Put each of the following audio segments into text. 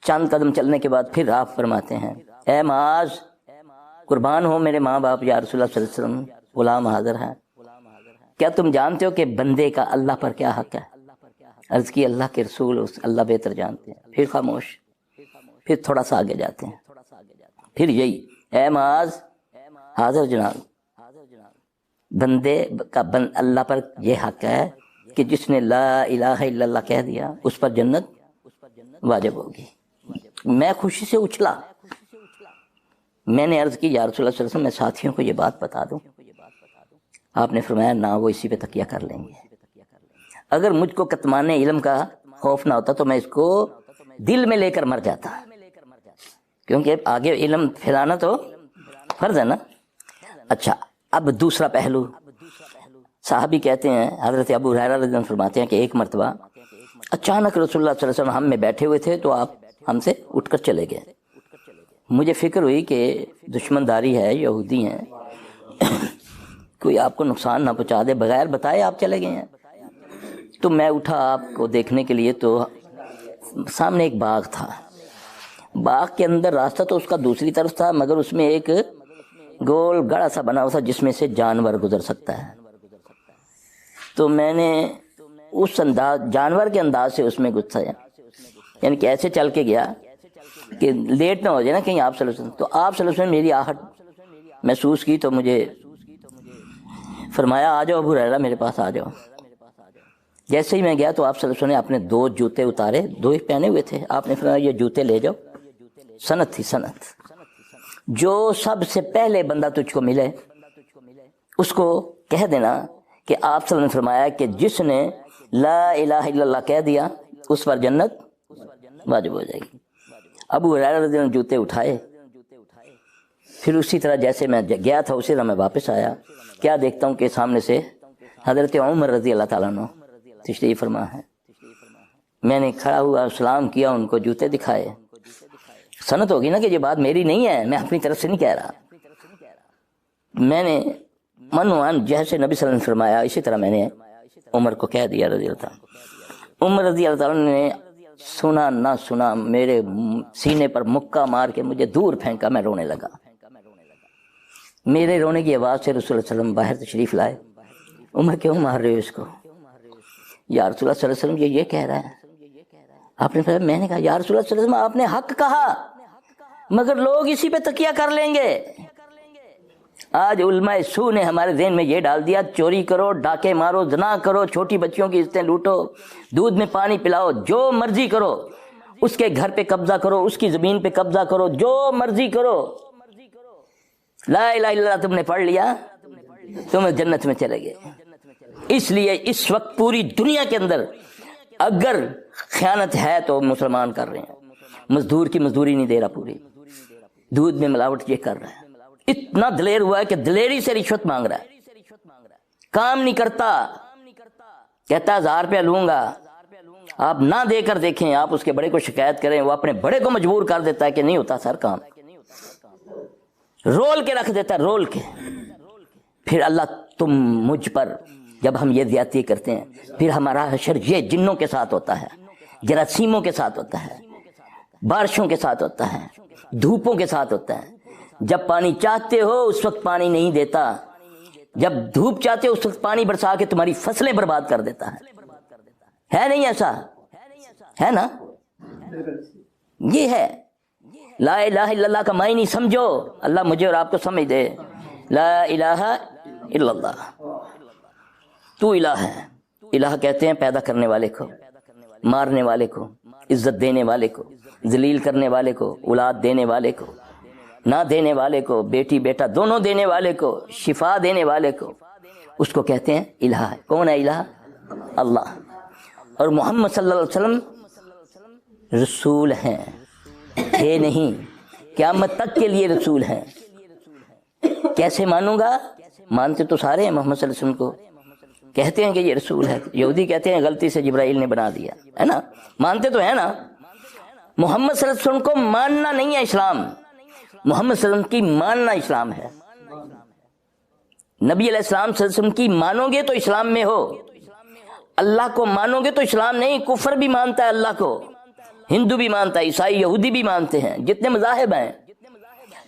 چند قدم چلنے کے بعد پھر آپ فرماتے ہیں اے معاذ قربان ہو میرے ماں باپ یا رسول اللہ صلی اللہ علیہ وسلم، غلام حاضر ہے، کیا تم جانتے ہو کہ بندے کا اللہ پر کیا حق ہے؟ عرض کی اللہ کے رسول اللہ بہتر جانتے ہیں۔ پھر خاموش، پھر تھوڑا سا آگے جاتے ہیں، پھر یہی اے معاذ حاضر جناب، بندے کا اللہ پر یہ حق ہے کہ جس نے لا الہ الا اللہ کہہ دیا اس پر جنت واجب ہوگی۔ میں خوشی سے اچھلا، میں نے عرض کی یا رسول اللہ صلی اللہ علیہ وسلم میں ساتھیوں کو یہ بات بتا دوں؟ آپ نے فرمایا نہ، وہ اسی پہ تکیہ کر لیں گے۔ اگر مجھ کو کتمان علم کا خوف نہ ہوتا تو میں اس کو دل میں لے کر مر جاتا، کیونکہ آگے علم پھیلانا تو فرض ہے نا۔ اچھا، اب دوسرا پہلو، صحابی کہتے ہیں حضرت ابو ہریرہ رضی اللہ عنہ فرماتے ہیں کہ ایک مرتبہ اچانک رسول اللہ صلی اللہ علیہ وسلم ہم میں بیٹھے ہوئے تھے تو آپ ہم سے اٹھ کر چلے گئے۔ مجھے فکر ہوئی کہ دشمن داری ہے، یہودی ہیں، کوئی آپ کو نقصان نہ پہنچا دے، بغیر بتائے آپ چلے گئے ہیں۔ تو میں اٹھا آپ کو دیکھنے کے لیے، تو سامنے ایک باغ تھا، باغ کے اندر راستہ تو اس کا دوسری طرف تھا، مگر اس میں ایک گول گڑھا سا بنا ہوا تھا جس میں سے جانور گزر سکتا ہے۔ تو میں نے اس انداز، جانور کے انداز سے اس میں گھسا، یعنی کہ ایسے چل کے گیا کہ لیٹ نہ ہو جائے نا کہیں آپ صلی اللہ علیہ وسلم۔ تو آپ صلی اللہ علیہ وسلم میری آہٹ محسوس کی تو مجھے فرمایا آ جاؤ ابو ہریرہ میرے پاس آ جاؤ۔ جیسے ہی میں گیا تو آپ صلی اللہ علیہ وسلم نے اپنے 2 جوتے اتارے، 2 ہی پہنے ہوئے تھے، آپ نے فرمایا یہ جوتے لے جاؤ، سنت تھی، سنت، جو سب سے پہلے بندہ تجھ کو ملے اس کو کہہ دینا کہ آپ صلی اللہ علیہ وسلم نے فرمایا کہ جس نے لا الہ الا اللہ کہہ دیا اس پر جنت واجب ہو جائے گی۔ ابو ہریرہ رضی اللہ عنہ جوتے اٹھائے، پھر اسی طرح جیسے میں گیا تھا اسی طرح میں واپس آیا، کیا دیکھتا ہوں کہ سامنے سے حضرت عمر رضی اللہ تعالیٰ عنہ تشریف فرما ہے۔ میں نے کھڑا ہوا، سلام کیا، ان کو جوتے دکھائے۔ سنت ہوگی نا کہ یہ بات میری نہیں ہے، میں اپنی طرف سے نہیں کہہ رہا، میں نے منوان جیسے نبی صلی اللہ علیہ وسلم نے فرمایا اسی طرح میں نے عمر کو کہہ دیا رضی اللہ تعالیٰ۔ عمر رضی اللہ تعالیٰ نے سنا نہ سنا میرے سینے پر مکہ مار کے مجھے دور پھینکا، میں رونے لگا۔ میرے رونے کی آواز سے رسول اللہ صلی اللہ علیہ وسلم باہر تشریف لائے۔ عمر کیوں مار رہے ہو اس کو؟ یا رسول اللہ صلی اللہ علیہ وسلم یہ کہہ رہا ہے۔ آپ نے فرمایا، میں نے کہا یا رسول اللہ صلی اللہ علیہ وسلم آپ نے حق کہا، مگر لوگ اسی پہ تکیہ کر لیں گے۔ آج علماء سو نے ہمارے ذہن میں یہ ڈال دیا چوری کرو، ڈاکے مارو، زنا کرو، چھوٹی بچیوں کی عزتیں لوٹو، دودھ میں پانی پلاؤ، جو مرضی کرو، اس کے گھر پہ قبضہ کرو، اس کی زمین پہ قبضہ کرو، جو مرضی کرو، لا الہ الا اللہ تم نے پڑھ لیا تم جنت میں چلے گئے۔ اس لیے اس وقت پوری دنیا کے اندر اگر خیانت ہے تو مسلمان کر رہے ہیں، مزدور کی مزدوری نہیں دے رہا، پوری دودھ میں ملاوٹ یہ کر رہا ہے، اتنا دلیر ہوا ہے کہ دلیری سے رشوت مانگ رہا ہے، کام نہیں کرتا، کہتا 1000 روپیہ لوں گا۔ آپ نہ دے کر دیکھیں، آپ اس کے بڑے کو شکایت کریں، وہ اپنے بڑے کو مجبور کر دیتا ہے کہ نہیں ہوتا سر کام، رول کے رکھ دیتا ہے، رول کے۔ پھر اللہ تم مجھ پر جب ہم یہ زیادتی کرتے ہیں، پھر ہمارا حشر یہ جنوں کے ساتھ ہوتا ہے، جراثیموں کے ساتھ ہوتا ہے، بارشوں کے ساتھ ہوتا ہے، دھوپوں کے ساتھ ہوتا ہے۔ جب پانی چاہتے ہو اس وقت پانی نہیں دیتا، جب دھوپ چاہتے ہو اس وقت پانی برسا کے تمہاری فصلیں برباد کر دیتا ہے نہیں ایسا؟ ہے نا؟ یہ ہے لا الہ الا اللہ کا معنی سمجھو، اللہ مجھے اور آپ کو سمجھ دے۔ لا الہ الا اللہ، تو الہ ہے۔ الہ کہتے ہیں پیدا کرنے والے کو، مارنے والے کو، عزت دینے والے کو، ذلیل کرنے والے کو، اولاد دینے والے کو، نہ دینے والے کو، بیٹی بیٹا دونوں دینے والے کو، شفا دینے والے کو، اس کو کہتے ہیں الہ۔ کون ہے الہ؟ اللہ۔ اور محمد صلی اللہ علیہ وسلم رسول ہیں، ہے نہیں، قیامت تک کے لیے رسول ہیں۔ کیسے مانوں گا؟ مانتے تو سارے ہیں محمد صلی اللہ علیہ وسلم کو، کہتے ہیں کہ یہ رسول ہے، یہودی کہتے ہیں غلطی سے جبرائیل نے بنا دیا، ہے نا؟ مانتے تو ہے نا؟ محمد صلی اللہ علیہ وسلم کو ماننا نہیں ہے اسلام، محمد صلی اللہ علیہ وسلم کی ماننا اسلام ہے۔ نبی علیہ السلام صلی اللہ علیہ وسلم کی مانو گے تو اسلام میں ہو، اللہ کو مانو گے تو اسلام نہیں، کفر بھی مانتا ہے اللہ کو، ہندو بھی مانتا ہے، عیسائی یہودی بھی مانتے ہیں، جتنے مذاہب ہیں،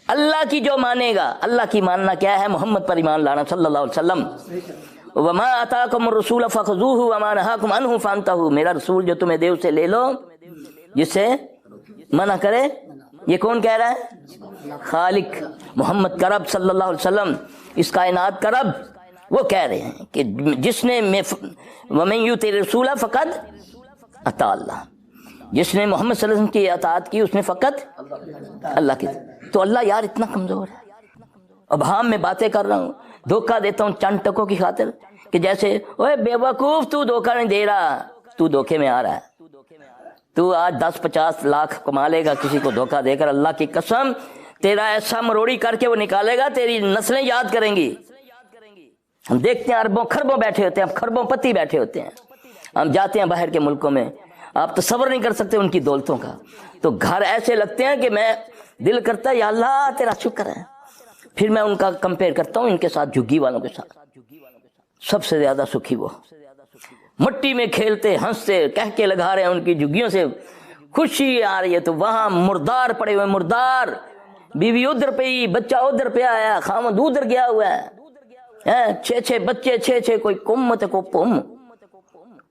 اللہ کی جو مانے گا، اللہ کی ماننا کیا ہے؟ محمد پر ایمان لانا صلی اللہ علیہ وسلم. وما آتاکم الرسول فخذوہ وما نہاکم عنہ فانتہوا، میرا رسول جو تمہیں دے اسے لے لو، جس سے منع کرے. یہ کون کہہ رہا ہے؟ خالق محمد کا رب صلی اللہ علیہ وسلم، اس کائنات کا رب. وہ کہہ رہے ہیں کہ جس نے ومن یطع الرسول فقد اطاع اللہ، جس نے محمد صلی اللہ علیہ وسلم کی اطاعت کی اس نے فقط اللہ کی. تو اللہ یار اتنا کمزور ہے. اب میں باتیں کر رہا ہوں، دھوکہ دیتا ہوں چند ٹکوں کی خاطر، کہ جیسے اوے بے وقوف تو دھوکہ نہیں دے رہا، تو دھوکے میں آ رہا ہے. تو آج 10-50 لاکھ کما لے گا کسی کو دھوکہ دے کر، اللہ کی قسم تیرا ایسا مروڑی کر کے وہ نکالے گا، تیری نسلیں یاد کریں گی. ہم دیکھتے ہیں اربوں خربوں بیٹھے ہوتے ہیں، ہم خربوں پتی بیٹھے ہوتے ہیں، ہم جاتے ہیں باہر کے ملکوں میں، آپ تصور نہیں کر سکتے ان کی دولتوں کا. تو گھر ایسے لگتے ہیں کہ میں دل کرتا ہے یا اللہ تیرا شکر ہے. پھر میں ان کا کمپیئر کرتا ہوں ان کے ساتھ، جھگی والوں کے ساتھ. سب سے زیادہ سکھی وہ مٹی میں کھیلتے ہنستے کہہ کے لگا رہے ہیں، ان کی جھگیوں سے خوشی آ رہی ہے. تو وہاں مردار پڑے ہوئے، مردار، بیوی ادھر پہ ہی، بچہ ادھر پہ آیا، خامد ادھر گیا ہوا ہے، 6 بچے، 6 کوئی کم تے کو پم،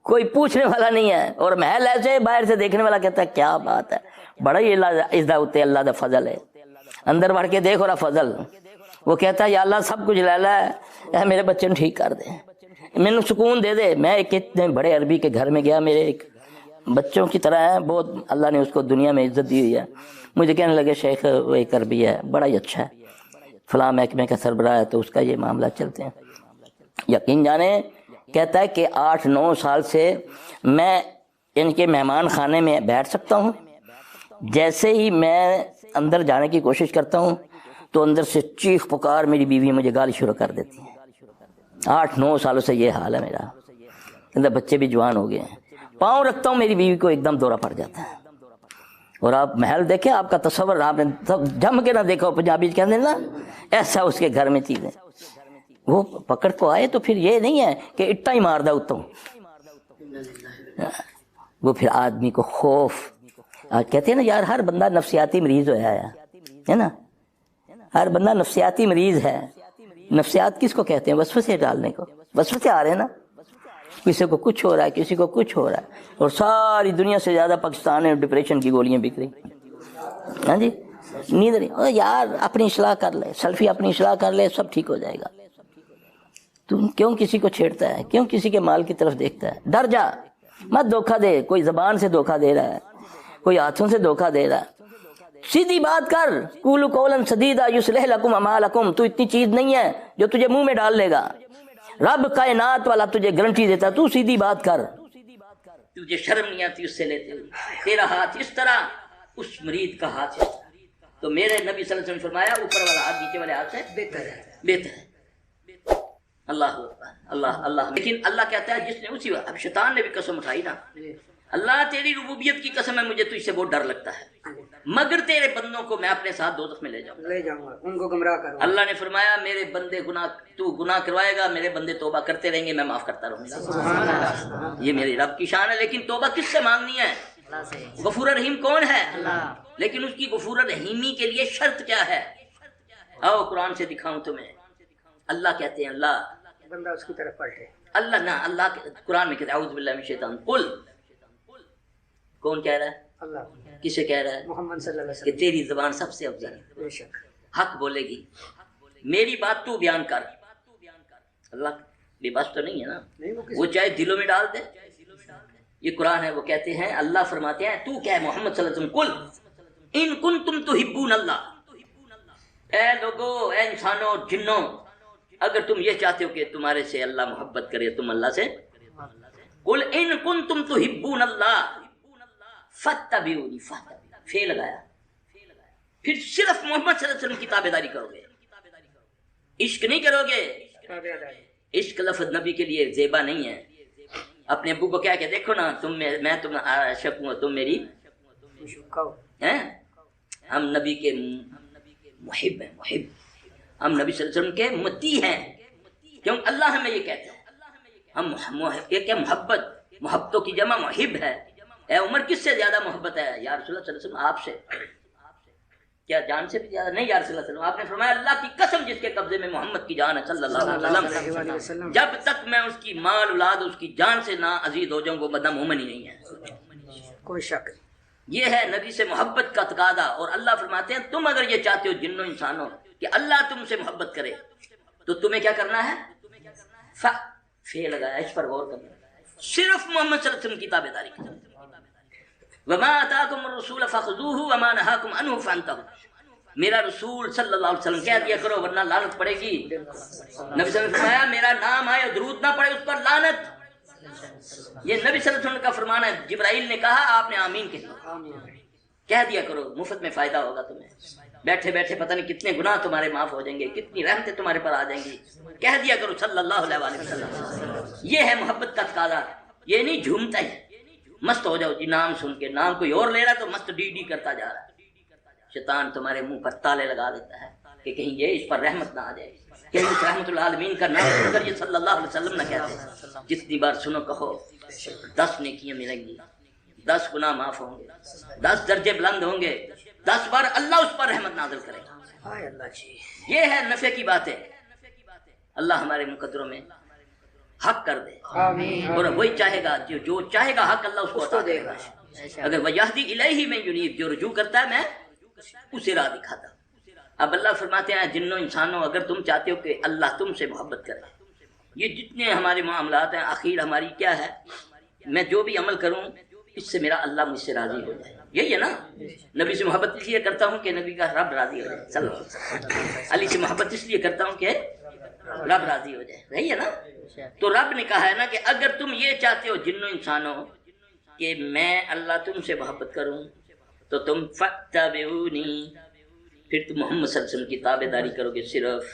کوئی پوچھنے والا نہیں ہے. اور محل ایسے باہر سے دیکھنے والا کہتا ہے کیا بات ہے، بڑا ہی اللہ دا فضل ہے. اندر بڑھ کے دیکھ رہا فضل، وہ کہتا ہے یا اللہ سب کچھ لے لا ہے، میرے بچے ٹھیک کر دے، میں سکون دے دے. میں ایک اتنے بڑے عربی کے گھر میں گیا، میرے ایک بچوں کی طرح ہے، بہت اللہ نے اس کو دنیا میں عزت دی ہوئی ہے. مجھے کہنے لگے شیخ وہ ایک عربی ہے، بڑا ہی اچھا ہے، فلاں محکمے کا سربراہ ہے، تو اس کا یہ معاملہ چلتے ہیں. یقین جانے کہتا ہے کہ 8-9 سال سے میں ان کے مہمان خانے میں بیٹھ سکتا ہوں، جیسے ہی میں اندر جانے کی کوشش کرتا ہوں تو اندر سے چیخ پکار میری بیوی مجھے گالی شروع کر دیتی ہے. 8-9 سالوں سے یہ حال ہے میرا. اندر بچے بھی جوان ہو گئے ہیں، پاؤں رکھتا ہوں میری بیوی کو ایک دم دورہ پڑ جاتا ہے. اور آپ محل دیکھیں، آپ کا تصور آپ نے جم کے نہ دیکھا ہو، پنجابی کہتے ہیں نا ایسا اس کے گھر میں چیزیں. وہ پکڑ کو آئے تو پھر یہ نہیں ہے کہ اٹا ہی مار دا اتوں، وہ پھر آدمی کو خوف. کہتے ہیں نا یار ہر بندہ نفسیاتی مریض ہوا ہے نا، ہر بندہ نفسیاتی مریض ہے. نفسیات کس کو کہتے ہیں؟ وسوسے ڈالنے کو. وسوسے آ رہے ہیں نا، کسی کو کچھ ہو رہا ہے، کسی کو کچھ ہو رہا ہے. اور ساری دنیا سے زیادہ پاکستان میں ڈپریشن کی گولیاں بک رہی. ہاں جی، نیند نہیں. یار اپنی اصلاح کر لے، سلفی اپنی اصلاح کر لے، سب ٹھیک ہو جائے گا. تو کیوں کسی کو چھیڑتا ہے؟ کیوں کسی کے مال کی طرف دیکھتا ہے؟ ڈر جا، مت دھوکہ دے. کوئی زبان سے دھوکہ دے رہا ہے، کوئی ہاتھوں سے دھوکہ دے رہا ہے. سیدھی بات کر، قولوا قولا سدیدا یصلح لکم اعمالکم. تو اتنی چیز نہیں ہے جو تجھے منہ میں ڈال لے گا. رب کائنات والا تجھے گارنٹی دیتا، تو سیدھی بات کر. تجھے شرم نہیں آتی اس سے لیتے ہوئے؟ تیرا ہاتھ اس طرح، اس مرید کا ہاتھ اس طرح. تو میرے نبی صلی اللہ علیہ وسلم نے فرمایا اوپر والا ہاتھ نیچے والے ہاتھ سے بہتر ہے. اللہ اللہ اللہ. لیکن اللہ کہتا ہے جس نے اسی وقت، اب شیطان نے بھی قسم اٹھائی نا، اللہ تیری ربوبیت کی قسم ہے مجھے تجھ سے بہت ڈر لگتا ہے، مگر تیرے بندوں کو میں اپنے ساتھ دوزخ میں لے جاؤں گا، ان کو گمراہ کروں. اللہ نے فرمایا میرے بندے تو گناہ کروائے گا، میرے بندے توبہ کرتے رہیں گے، میں معاف کرتا رہوں گا. یہ میری رب کی شان ہے. لیکن توبہ کس سے مانگنی ہے؟ غفور الرحیم کون ہے؟ لیکن اس کی غفور الرحیمی کے لیے شرط کیا ہے؟ آؤ قرآن سے دکھاؤں تمہیں. اللہ کہتے ہیں، اللہ بندہ اس کی طرف پلٹے. اللہ نہ، اللہ قرآن میں کہتے ہیں اعوذ باللہ من الشیطان. قل، کون کہہ رہا ہے؟ اللہ. کسے کہہ رہا ہے؟ محمد صلی اللہ علیہ وسلم. کہ تیری زبان سب سے افضل ہے، بے شک حق بولے گی، میری بات تو بیان کر. اللہ بے بس تو نہیں ہے نا، وہ چاہے دلوں میں ڈال دے. یہ قرآن ہے. وہ کہتے ہیں، اللہ فرماتے ہیں تو کیا ہے محمد صلی اللہ علیہ وسلم، قل ان کنتم تحبون اللہ. اے لوگو، اے انسانوں، جنوں، اگر تم یہ چاہتے ہو کہ تمہارے سے اللہ محبت کرے، تم اللہ سے، قل ان کنتم تحبون اللہ فاتبعونی. فے لگایا، پھر صرف محمد صلی اللہ علیہ وسلم کی تابعداری کرو گے، عشق نہیں کرو گے. عشق لفظ نبی کے لیے زیبا نہیں ہے. اپنے ابو کو کیا کہ دیکھو نا، میں تم عاشق ہوں، تم میری ہیں. ہم نبی کے محب ہیں، محب. ہم نبی صلی اللہ علیہ وسلم کے متی ہیں. کیوں؟ اللہ ہمیں یہ کہتے ہیں. ہم یہ کیا محبتوں کی جمع محب ہے. اے عمر کس سے زیادہ محبت ہے؟ یا رسول اللہ صلی اللہ علیہ وسلم آپ سے، کیا جان سے بھی زیادہ؟ نہیں یا رسول اللہ صلی اللہ علیہ وسلم، آپ نے فرمایا اللہ کی قسم جس کے قبضے میں محمد کی جان ہے صلی اللہ علیہ وسلم، جب تک میں اس کی مال اولاد اس کی جان سے نہ عزیز ہو جاؤں وہ بندہ مومن ہی نہیں ہے، کوئی شک نہیں۔ یہ ہے نبی سے محبت کا تقاضا، اور اللہ فرماتے ہیں تم اگر یہ چاہتے ہو جنوں انسانوں کہ اللہ تم سے محبت کرے تو تمہیں کیا کرنا ہے؟ فے لگایا، اس پر غور کرنا، صرف محمد صلی اللہ علیہ وسلم کی تابعداری کرو۔ وما آتاکم الرسول فخذوہ وما نہاکم عنہ فانتہوا، میرا رسول صلی اللہ علیہ وسلم کہہ دیا کرو ورنہ لعنت پڑے گی۔ نبی صلی اللہ علیہ وسلم نے فرمایا میرا نام آئے درود نہ پڑے اس پر لعنت، یہ نبی صلی اللہ علیہ وسلم کا فرمان ہے۔ جبرائیل نے کہا آپ نے آمین کہہ دیا کرو، مفت میں فائدہ ہوگا تمہیں، بیٹھے بیٹھے پتہ نہیں کتنے گناہ تمہارے معاف ہو جائیں گے، کتنی رحمتیں تمہارے پر آ جائیں گی، کہہ دیا کرو صلی اللہ علیہ وسلم۔ یہ ہے محبت کا تقاضا، یہ نہیں جھومتا ہے مست ہو جاؤ جی نام سن کے، نام کوئی اور لے رہا تو مست ڈی ڈی کرتا جا رہا ہے، شیطان تمہارے منہ پر تالے لگا دیتا ہے کہ کہیں یہ اس پر رحمت نہ آ جائے، کہیں اس رحمت العالمین کا نام سن کر یہ صلی اللہ علیہ وسلم نہ کہتے، جتنی بار سنو کہو 10 نیکیاں ملیں گی، 10 گناہ معاف ہوں گے، 10 درجے بلند ہوں گے، 10 بار اللہ اس پر رحمت نازل کرے گا۔ یہ ہے نفع کی باتیں، اللہ ہمارے مقدروں میں حق کر دے، اور وہی چاہے گا جو چاہے گا حق اللہ اس کو عطا دے گا۔ اگر وَيَهْدِي إِلَيْهِ مَن يُنِيبُ، جو رجوع کرتا ہے میں اسے راہ دکھاتا ہوں۔ اب اللہ فرماتے ہیں جنوں انسانوں اگر تم چاہتے ہو کہ اللہ تم سے محبت کرے، یہ جتنے ہمارے معاملات ہیں آخر ہماری کیا ہے، میں جو بھی عمل کروں اس سے میرا اللہ مجھ سے راضی ہو جائے، یہی ہے نا۔ نبی سے محبت اس لیے کرتا ہوں کہ نبی کا رب راضی ہو جائے صلی اللہ علیہ وسلم، علی سے محبت اس لیے کرتا ہوں کہ رب راضی ہو جائے، یہی ہے نا۔ تو رب نے کہا ہے نا کہ اگر تم یہ چاہتے ہو جنوں انسانوں کہ میں اللہ تم سے محبت کروں تو تم فاتبعونی، پھر تم محمد صلی اللہ علیہ وسلم کی تابعداری کرو گے صرف،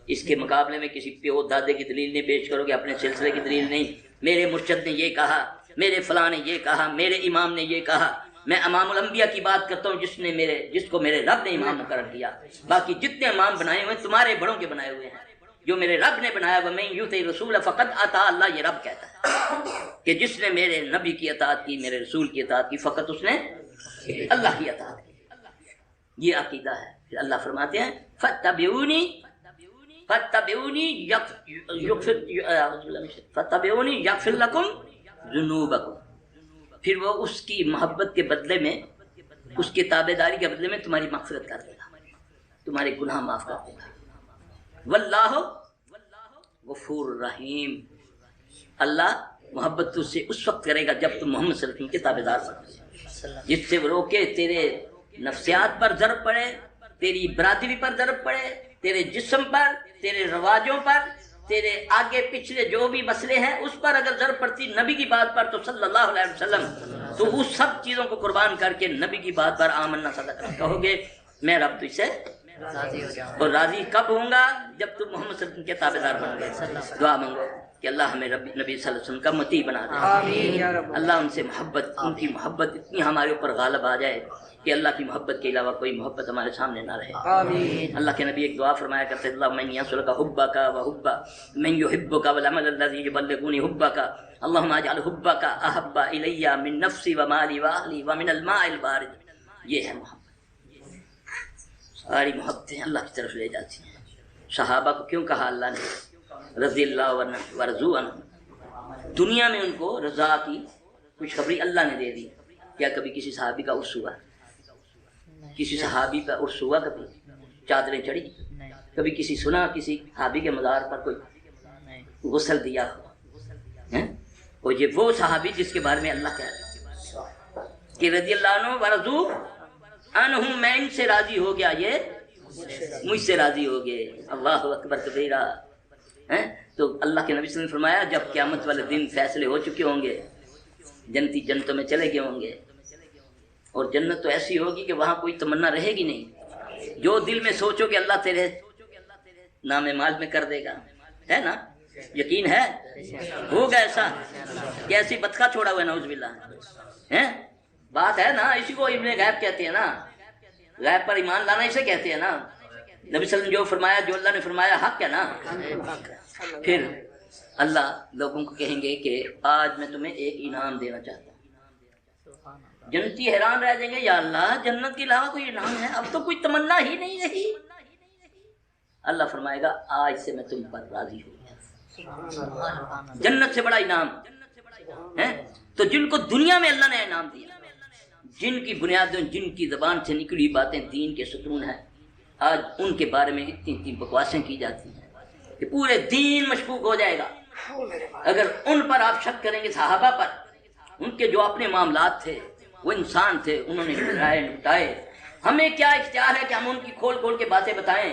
اس کے مقابلے میں کسی پیو دادے کی دلیل نہیں پیش کرو گے، اپنے سلسلے کی دلیل نہیں، میرے مرشد نے یہ کہا، میرے فلاں نے یہ کہا، میرے امام نے یہ کہا۔ میں امام الانبیاء کی بات کرتا ہوں جس کو میرے رب نے امام مقرر کیا، باقی جتنے امام بنائے ہوئے تمہارے بڑوں کے بنائے ہوئے ہیں، جو میرے رب نے بنایا وَمَن يُطِعِ الرَّسُولَ فَقَدْ أَطَاعَ اللَّهَ، یہ رب کہتا ہے کہ جس نے میرے نبی کی اطاعت کی، میرے رسول کی اطاعت کی، فقط اس نے اللہ کی اطاعت کی۔ یہ عقیدہ ہے۔ پھر اللہ فرماتے ہیں فَاتَّبِعُونِي يَغْفِرْ لَكُمْ ذُنُوبَكُمْ، پھر وہ اس کی محبت کے بدلے میں، اس کی تابعداری کے بدلے میں تمہاری مغفرت کر دے گا، تمہارے گناہ معاف کر دے گا۔ واللہ غفور رحیم، اللہ محبت تجھ سے اس وقت کرے گا جب تم محمد صلی اللہ علیہ وسلم کے تابعدار بنو، جس سے وہ روکے تیرے نفسیات پر ضرب پڑے، تیری برادری پر ضرب پڑے، تیرے جسم پر، تیرے رواجوں پر، تیرے آگے پچھلے جو بھی مسئلے ہیں اس پر اگر ضرب پڑتی نبی کی بات پر تو صلی اللہ علیہ وسلم، تو اس سب چیزوں کو قربان کر کے نبی کی بات پر آمنا صدقہ کہو گے میں رب تجھ سے راضی ہو جاؤں، اور راضی کب ہوں گا؟ جب تم محمد صلی اللہ علیہ وسلم کے تابعدار بنو گے۔ دعا مانگو کہ اللہ ہمیں نبی صلی اللہ علیہ وسلم کا مطیع بنا دے، اللہ ان سے محبت، ان کی محبت اتنی ہمارے اوپر غالب آ جائے کہ اللہ کی محبت کے علاوہ کوئی محبت ہمارے سامنے نہ رہے۔ اللہ کے نبی ایک دعا فرمایا کرتے اللہم انی اسألک حبک وحب من یحبک والعمل الذی یبلغنی حبک، اللہم اجعل حبک احب الی من نفسی ومالی واہلی ومن الماء البارد۔ یہ ہے محبت، ساری محبتیں اللہ کی طرف لے جاتی ہیں۔ صحابہ کو کیوں کہا اللہ نے رضی اللہ عنہ ورضوا عنہ؟ دنیا میں ان کو رضا کی خوشخبری اللہ نے دے دی۔ کیا کبھی کسی صحابی کا عرس ہوا؟ کسی صحابی کا عرس ہوا؟ کبھی چادریں چڑھی؟ کبھی کسی سنا کسی صحابی کے مزار پر کوئی غسل دیا ہو؟ اور یہ وہ صحابی جس کے بارے میں اللہ کہہ رہا ہے کہ رضی اللہ عنہ ورضوا عنہم، میں ان سے راضی ہو گیا، یہ مجھ سے راضی ہو گئے۔ اللہ اکبر کبیرہ۔ تو اللہ کے نبی صلی اللہ علیہ وسلم نے فرمایا جب قیامت والے دن فیصلے ہو چکے ہوں گے، جنتی جنتوں میں چلے گئے ہوں گے، اور جنت تو ایسی ہوگی کہ وہاں کوئی تمنا رہے گی نہیں، جو دل میں سوچو کہ اللہ تیرے نام مال میں کر دے گا، ہے نا؟ یقین ہے ہوگا ایسا کہ ایسی بدخواہ چھوڑا ہوا ہے نعوذ باللہ، بات ہے نا، اسی کو ابن غیب کہتے ہیں نا، غیب پر ایمان لانا اسے کہتے ہیں نا۔ نبی صلی اللہ علیہ وسلم جو فرمایا، جو اللہ نے فرمایا حق ہے نا۔ پھر اللہ لوگوں کو کہیں گے کہ آج میں تمہیں ایک انعام دینا چاہتا ہوں، جنتی حیران رہ جائیں گے، یا اللہ جنت کے علاوہ کوئی انعام ہے؟ اب تو کوئی تمنا ہی نہیں رہی۔ اللہ فرمائے گا آج سے میں تم پر راضی ہوں۔ جنت سے بڑا انعام ہے تو جن کو دنیا میں اللہ نے انعام دیا، جن کی بنیادوں، جن کی زبان سے نکلی باتیں دین کے ستون ہیں، آج ان کے بارے میں اتنی بکواسیں کی جاتی ہیں کہ پورے دین مشکوک ہو جائے گا۔ اگر ان پر آپ شک کریں گے، صحابہ پر، ان کے جو اپنے معاملات تھے، وہ انسان تھے، انہوں نے لڑائے لٹائے، ہمیں کیا اختیار ہے کہ ہم ان کی کھول کھول کے باتیں بتائیں؟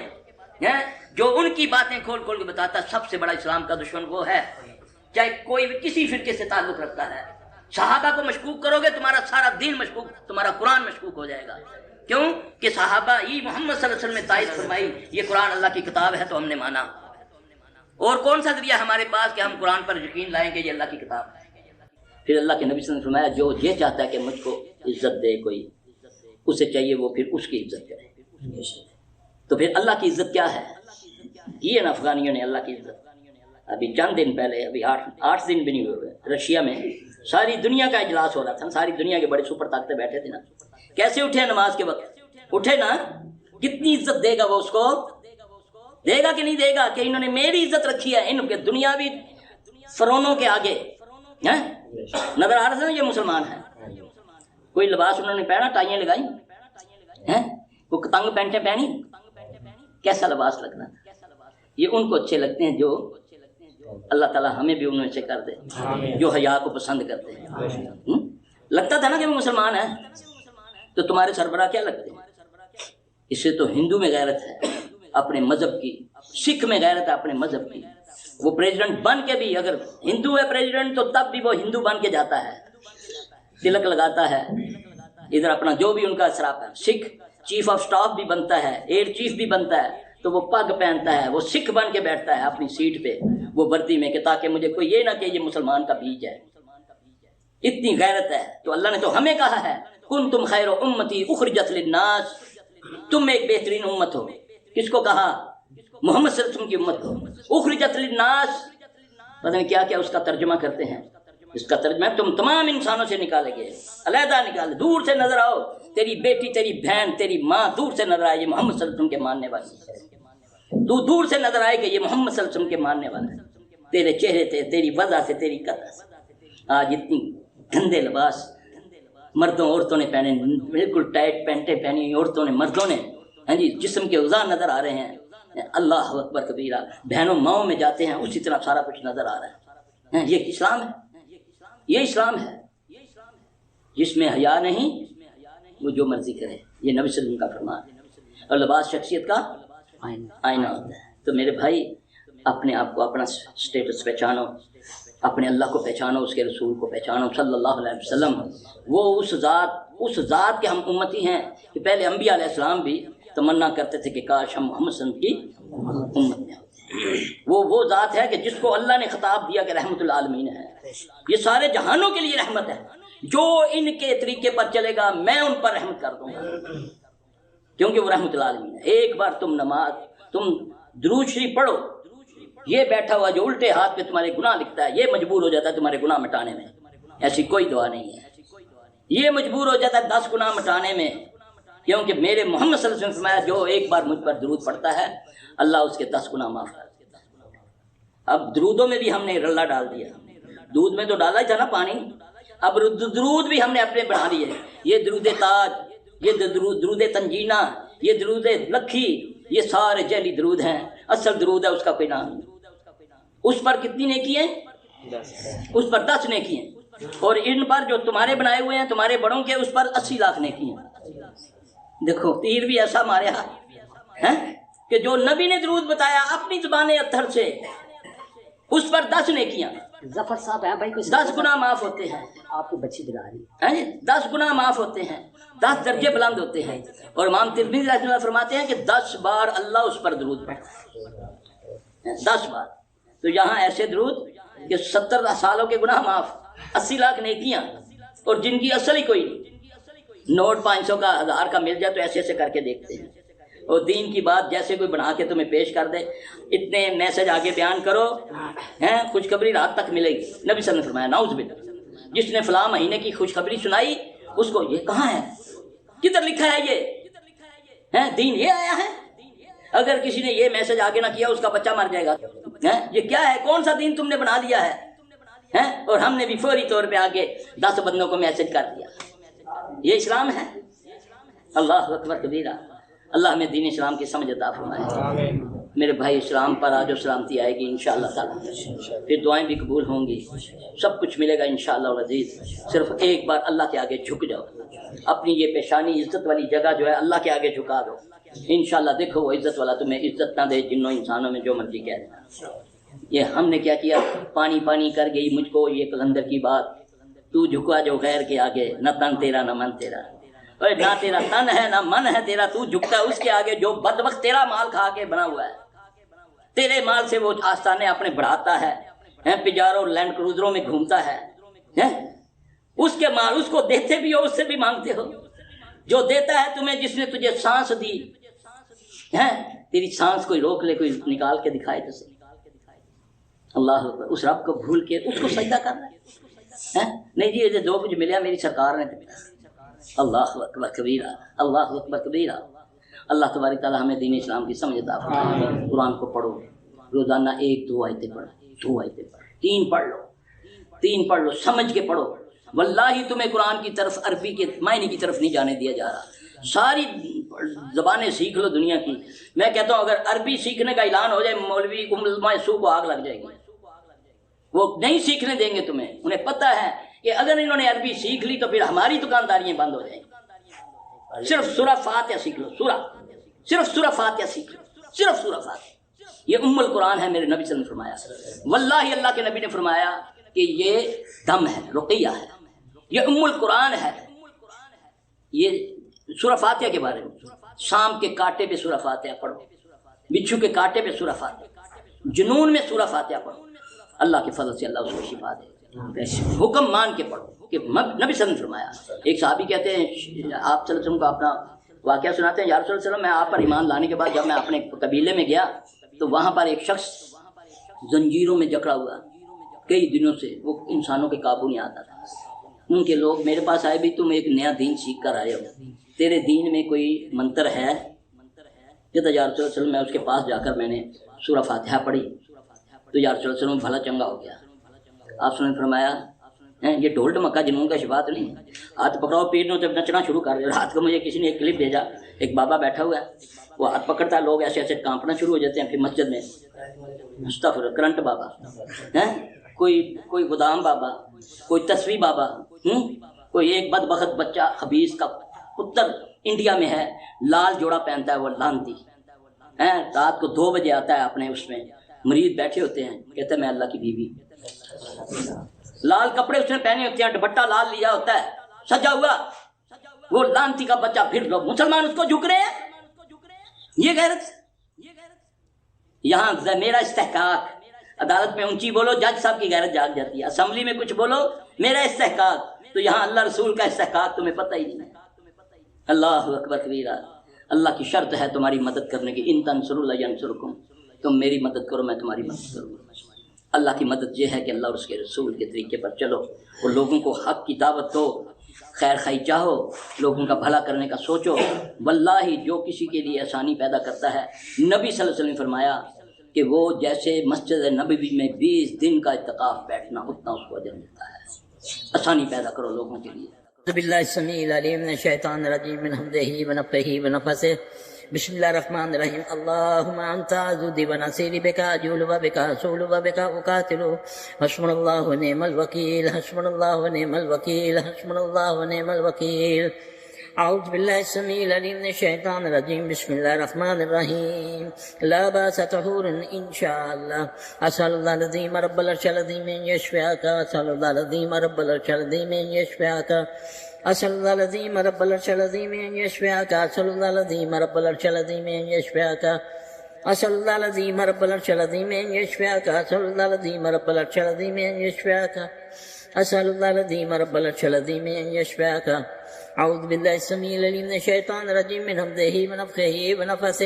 جو ان کی باتیں کھول کھول کے بتاتا ہے، سب سے بڑا اسلام کا دشمن وہ ہے، چاہے کوئی بھی کسی فرقے سے تعلق رکھتا ہے۔ صحابہ کو مشکوک کرو گے، تمہارا سارا دین مشکوک، تمہارا قرآن مشکوک ہو جائے گا۔ کیوں کہ صحابہ ہی محمد صلی اللہ علیہ وسلم نے تائید فرمائی یہ قرآن اللہ کی کتاب ہے تو ہم نے مانا۔ اور کون سا ذریعہ ہمارے پاس کہ ہم قرآن پر یقین لائیں گے یہ اللہ کی کتاب ہے؟ پھر اللہ کے نبی صلی اللہ علیہ وسلم نے فرمایا جو یہ چاہتا ہے کہ مجھ کو عزت دے کوئی، اسے چاہیے وہ پھر اس کی عزت کرے۔ تو پھر اللہ کی عزت کیا ہے؟ کی ہے نا افغانیوں نے اللہ کی عزت۔ ابھی چند دن پہلے، ابھی 8 دن بھی نہیں ہوئے، رشیا میں ساری دنیا کا اجلاس ہو رہا تھا، ساری دنیا کے بڑے سپر طاقتیں بیٹھے تھے نا، کیسے اٹھے نماز کے وقت؟ اٹھے نا، کتنی عزت دے گا وہ اس کو؟ دے گا کہ نہیں دے گا کہ انہوں نے میری عزت رکھی ہے ان کے دنیاوی فرونوں کے آگے؟ نظر آ رہا تھا نا یہ مسلمان ہے۔ کوئی لباس انہوں نے پہنا، ٹائیاں لگائی، کوئی تنگ پینٹیں پہنی، کیسا لباس لگنا؟ یہ ان کو اچھے لگتے ہیں جو اللہ تعالیٰ ہمیں بھی انہوں سے کر دے، جو حیا کو پسند کرتے ہیں۔ لگتا تھا نا کہ وہ مسلمان ہے، تو تمہارے سربراہ کیا لگتے ہیں؟ اس سے تو ہندو میں غیرت ہے اپنے مذہب کی، سکھ میں غیرت ہے اپنے مذہب کی۔ وہ پریزیڈنٹ بن کے بھی، اگر ہندو ہے پریزیڈنٹ تو تب بھی وہ ہندو بن کے جاتا ہے، تلک لگاتا ہے، ادھر اپنا جو بھی ان کا اثرات ہے۔ سکھ چیف آف سٹاف بھی بنتا ہے، ایئر چیف بھی بنتا ہے، تو وہ پگ پہنتا ہے، وہ سکھ بن کے بیٹھتا ہے اپنی سیٹ پہ، وہ وردی میں، کہ تاکہ مجھے کوئی یہ نہ کہ یہ مسلمان کا بیج ہے۔ اتنی غیرت ہے۔ تو اللہ نے تو ہمیں کہا ہے کنتم خیر امتی اخرجت للناس، تم ایک بہترین امت ہو۔ کس کو کہا؟ محمد صلی اللہ علیہ وسلم کی امت کو۔ اخرجت للناس پتہ نہیں کیا کیا اس کا ترجمہ کرتے ہیں۔ اس کا ترجمہ ہے تم تمام انسانوں سے نکالے گئے، علیحدہ نکالے، دور سے نظر آؤ، تیری بیٹی، تیری بہن، تیری ماں دور سے نظر آئے یہ محمد صلی اللہ علیہ وسلم کے ماننے والی ہے، تو دور سے نظر آئے کہ یہ محمد صلی اللہ علیہ وسلم کے ماننے والا ہے، تیرے چہرے سے، تیری وضع سے، تیری قطع سے۔ آج اتنی گندے لباس مردوں عورتوں نے پہنے، بالکل ٹائٹ پینٹیں پہنی عورتوں نے، مردوں نے، ہاں جی، جسم کے اعضاء نظر آ رہے ہیں، اللہ اکبر کبیرہ، بہنوں ماؤں میں جاتے ہیں اسی طرح سارا کچھ نظر آ رہا ہے۔ یہ اسلام ہے؟ یہ اسلام ہے جس میں حیا نہیں، وہ جو مرضی کرے، یہ نبی صلی اللہ علیہ وسلم کا فرمان ہے۔ اور لباس شخصیت کا آئینہ ہوتا ہے۔ تو میرے بھائی اپنے آپ کو، اپنا سٹیٹس پہچانو، اپنے اللہ کو پہچانو، اس کے رسول کو پہچانو صلی اللہ علیہ وسلم۔ وہ اس ذات کے ہم امتی ہیں کہ پہلے انبیاء علیہ السلام بھی تمنا کرتے تھے کہ کاش ہم محمد صلی اللہ علیہ وسلم کی امت میں ہوتے۔ وہ ذات ہے کہ جس کو اللہ نے خطاب دیا کہ رحمت العالمین ہے، یہ سارے جہانوں کے لیے رحمت ہے، جو ان کے طریقے پر چلے گا میں ان پر رحمت کر دوں گا، کیونکہ وہ رحمت العالمین ہے۔ ایک بار تم درود شریف پڑھو، یہ بیٹھا ہوا جو الٹے ہاتھ پہ تمہارے گناہ لکھتا ہے یہ مجبور ہو جاتا ہے تمہارے گناہ مٹانے میں، ایسی کوئی دعا نہیں ہے۔ یہ مجبور ہو جاتا ہے 10 گناہ مٹانے میں، کیونکہ میرے محمد صلی اللہ علیہ وسلم نے فرمایا جو ایک بار مجھ پر درود پڑھتا ہے اللہ اس کے 10 گناہ معاف کر دیتا ہے۔ اب درودوں میں بھی ہم نے رلا ڈال دیا، دودھ میں تو ڈالا ہی تھا نا پانی، اب درود بھی ہم نے اپنے بنا لیے۔ یہ درود تاج، یہ درود تنجینہ، یہ درود لکھی، یہ سارے جعلی درود ہیں، اصل درود ہے اس کا کوئی نام نہیں۔ اس پر کتنی نیکی ہیں؟ اس پر 10 نیکی ہیں، اور ان پر جو تمہارے بنائے ہوئے ہیں تمہارے بڑوں کے، اس پر 80 لاکھ نیکی ہیں۔ دیکھو تیر بھی ایسا ماریا ہے کہ جو نبی نے درود بتایا اپنی زبان اطہر سے، اس پر 10 نیکیاں، ظفر صاحب ہے بھائی، 10 گناہ معاف ہوتے ہیں۔ آپ کی بچی بلا رہی ہے، 10 گناہ معاف ہوتے ہیں، 10 درجے بلند ہوتے ہیں۔ اور امام ترمذی رحمہ اللہ فرماتے ہیں کہ 10 بار اللہ اس پر درود پڑھتا ہے، 10 بار۔ تو یہاں ایسے درود کہ 70 سالوں کے گناہ معاف، 80 لاکھ نیکیاں، اور جن کی اصل ہی کوئی نہیں۔ نوٹ 500 کا 1000 کا مل جائے تو ایسے ایسے کر کے دیکھتے ہیں، اور دین کی بات جیسے کوئی بنا کے تمہیں پیش کر دے، اتنے میسج آگے بیان کرو، خوشخبری رات تک ملے گی۔ نبی صلی اللہ علیہ وسلم نے فرمایا نعوذ باللہ، جس نے فلاں مہینے کی خوشخبری سنائی اس کو یہ کہاں ہے، کدھر لکھا ہے یہ دین یہ آیا ہے؟ اگر کسی نے یہ میسج آگے نہ کیا اس کا بچہ مر جائے گا۔ یہ کیا ہے، کون سا دین تم نے بنا دیا ہے؟ اور ہم نے بھی فوری طور پہ آگے 10 بندوں کو میسج کر دیا، یہ اسلام ہے؟ اللہ اکبر کبیرہ۔ اللہ ہمیں دین اسلام کی سمجھ عطا فرمائے۔ میرے بھائی، اسلام پر آج سلامتی آئے گی انشاءاللہ تعالی، پھر دعائیں بھی قبول ہوں گی، سب کچھ ملے گا انشاءاللہ العزیز۔ صرف ایک بار اللہ کے آگے جھک جاؤ، اپنی یہ پیشانی عزت والی جگہ جو ہے اللہ کے آگے جھکا دو، انشاءاللہ دیکھو وہ عزت والا تمہیں عزت نہ دے، جنوں انسانوں میں جو مرضی کہہ دے۔ یہ ہم نے کیا کیا، پانی پانی کر گئی مجھ کو یہ قلندر کی بات، تو جھکا جو غیر کے آگے، نہ تن تیرا نہ من تیرا، نہ تیرا تن ہے نہ من ہے تیرا، تو جھکتا ہے اس کے آگے جو بدبخت تیرا مال کھا کے بنا ہوا ہے، تیرے مال سے وہ آستانے اپنے بڑھاتا ہے، پجاروں لینڈ کروزروں میں گھومتا ہے، اس کے مال اس کو دیتے بھی ہو، اس سے بھی مانگتے ہو۔ جو دیتا ہے تمہیں، جس نے تجھے سانس دی ہے، تیری سانس کوئی روک لے، کوئی نکال کے دکھائے تو صحیح۔ اللہ اکبر، اس رب کو بھول کے اس کو سجدہ کرنا ہے؟ نہیں جی یہ جو کچھ ملیا میری سرکار نے ملا۔ اللہ اکبر کبیرہ، اللہ اکبر کبیرہ۔ اللہ تبارک تعالیٰ ہمیں دین اسلام کی سمجھ عطا فرمائے۔ قرآن کو پڑھو، روزانہ 1-2 آیتیں پڑھو، 2 آیتیں پڑھو، 3 پڑھ لو، 3 پڑھ لو، سمجھ کے پڑھو۔ واللہ تمہیں قرآن کی طرف، عربی کے معنی کی طرف نہیں جانے دیا جا رہا۔ ساری زبانیں سیکھ لو دنیا کی۔ میں کہتا ہوں اگر عربی سیکھنے کا اعلان ہو جائے، مولوی علماء سو کو آگ لگ جائے گی، وہ نہیں سیکھنے دیں گے تمہیں۔ انہیں پتہ ہے کہ اگر انہوں نے عربی سیکھ لی تو پھر ہماری دکانداریاں بند ہو جائیں گی۔ صرف سورہ فاتحہ سیکھ لو، صرف سورہ فاتحہ سیکھ لو، صرف سورہ فاتحہ۔ یہ ام القرآن ہے، میرے نبی صلی اللہ علیہ وسلم نے فرمایا، واللہ اللہ کے نبی نے فرمایا کہ یہ دم ہے، رقیہ ہے، یہ ام القرآن ہے۔ یہ سورہ فاتحہ کے بارے میں، سام کے کانٹے پہ سورہ فاتحہ پڑھو، بچھو کے کانٹے پہ سورہ فاتحہ، جنون میں سورہ فاتحہ پڑھو، اللہ کے فضل سے اللہ اس کو شفا دے۔ حکم مان کے پڑھو کہ نبی صلی اللہ علیہ وسلم نے فرمایا۔ ایک صحابی کہتے ہیں، آپ صلی اللہ علیہ وسلم کو اپنا واقعہ سناتے ہیں، یا رسول اللہ صلی اللہ علیہ وسلم میں آپ پر ایمان لانے کے بعد جب میں اپنے قبیلے میں گیا تو وہاں پر ایک شخص زنجیروں میں جکڑا ہوا کئی دنوں سے، وہ انسانوں کے قابو نہیں آتا تھا۔ ان کے لوگ میرے پاس آئے بھی، تم ایک نیا دین سیکھ کر آئے ہو، تیرے دین میں کوئی منتر ہے؟ کہتا یا رسول اللہ صلی اللہ علیہ وسلم، میں اس کے پاس جا کر میں نے سورہ فاتحہ پڑھی تو یا رسول اللہ صلی اللہ علیہ وسلم بھلا چنگا ہو گیا۔ آپ نے فرمایا یہ ڈھول ڈمکا جنون کا شفا تو نہیں، ہاتھ پکڑاؤ پیر نو جب نچنا شروع کر دیا۔ رات کو مجھے کسی نے ایک کلپ بھیجا، ایک بابا بیٹھا ہوا ہے، وہ ہاتھ پکڑتا ہے، لوگ ایسے ایسے کانپنا شروع ہو جاتے ہیں، پھر مسجد میں استغفر کرنٹ بابا، کوئی غدام بابا، کوئی تسوی بابا، کوئی ایک بدبخت بچہ خبیث کا پتر انڈیا میں ہے، لال جوڑا پہنتا ہے، وہ لانتی رات کو 2 بجے آتا ہے، اپنے اس میں مریض بیٹھے ہوتے ہیں، کہتے ہیں میں اللہ کی بیوی، لال کپڑے اس نے پہنے ہوتے ہیں، دوپٹہ لال لیا ہوتا ہے، سجا ہوا، وہ لانتی کا بچہ، پھر لوگ مسلمان اس کو جھک رہے ہیں۔ یہ غیرت، یہاں میرا استحقاق، عدالت میں اونچی بولو جج صاحب کی غیرت جاگ جاتی ہے، اسمبلی میں کچھ بولو میرا استحقاق، تو یہاں اللہ رسول کا استحقاق تمہیں پتہ ہی نہیں۔ اللہ اکبر کبیرہ۔ اللہ کی شرط ہے تمہاری مدد کرنے کی، ان تنصروا اللہ ینصرکم، تم میری مدد کرو میں تمہاری مدد کروں۔ اللہ کی مدد یہ ہے کہ اللہ اور اس کے رسول کے طریقے پر چلو، اور لوگوں کو حق کی دعوت دو، خیر خائی چاہو، لوگوں کا بھلا کرنے کا سوچو۔ واللہ جو کسی کے لیے آسانی پیدا کرتا ہے، نبی صلی اللہ علیہ وسلم نے فرمایا کہ وہ جیسے مسجد نبوی میں 20 دن کا اعتکاف بیٹھنا، اتنا اس کو اجر ملتا ہے۔ آسانی پیدا کرو لوگوں کے لیے۔ اعوذ باللہ السمیع العلیم من الشیطان الرجیم من حمدہ ونفخہ ونفثہ، بسم اللہ الرحمن الرحیم، اللہم انت عضدی ونصیری بکا اجول و بکا حصول و بکا اقاتل، حسبنا اللہ ونعم الوکیل، حسبنا اللہ ونعم الوکیل، حسبنا اللہ ونعم الوکیل۔ اعوذ باللہ السمیع العلیم من الشیطان الرجیم، بسم اللہ الرحمن الرحیم، لا باس طہور انشاءاللہ، اسأل اللہ العظیم رب العرش العظیم ان یشفعک، اسأل اللہ العظیم رب العرش العظیم ان یشفعک، اسأل اللہ العظیم رب العرش العظیم ان یشفعک، اسأل اللہ العظیم رب العرش العظیم ان یشفعک، اسأل اللہ العظیم رب العرش العظیم ان یشفعک، اسأل اللہ العظیم رب العرش العظیم ان یشفعک، اسأل اللہ العظیم رب العرش العظیم ان یشفعک۔ اعوذ باللہ السمیع العلیم من الشیطان الرجیم من حمدہ ونفخہ ونفثہ،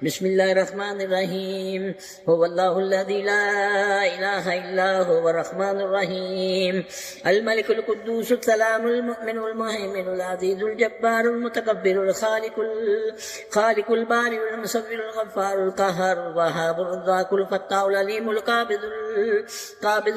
بسم الله الرحمن الرحيم هو الله الذي لا إله إلا هو الرحمن الرحيم الملك القدوس السلام المؤمن المهيمن العزيز الجبار المتكبر الخالق البارئ المصور الغفار القهار الوهاب الرزاق الفتاح العليم القابض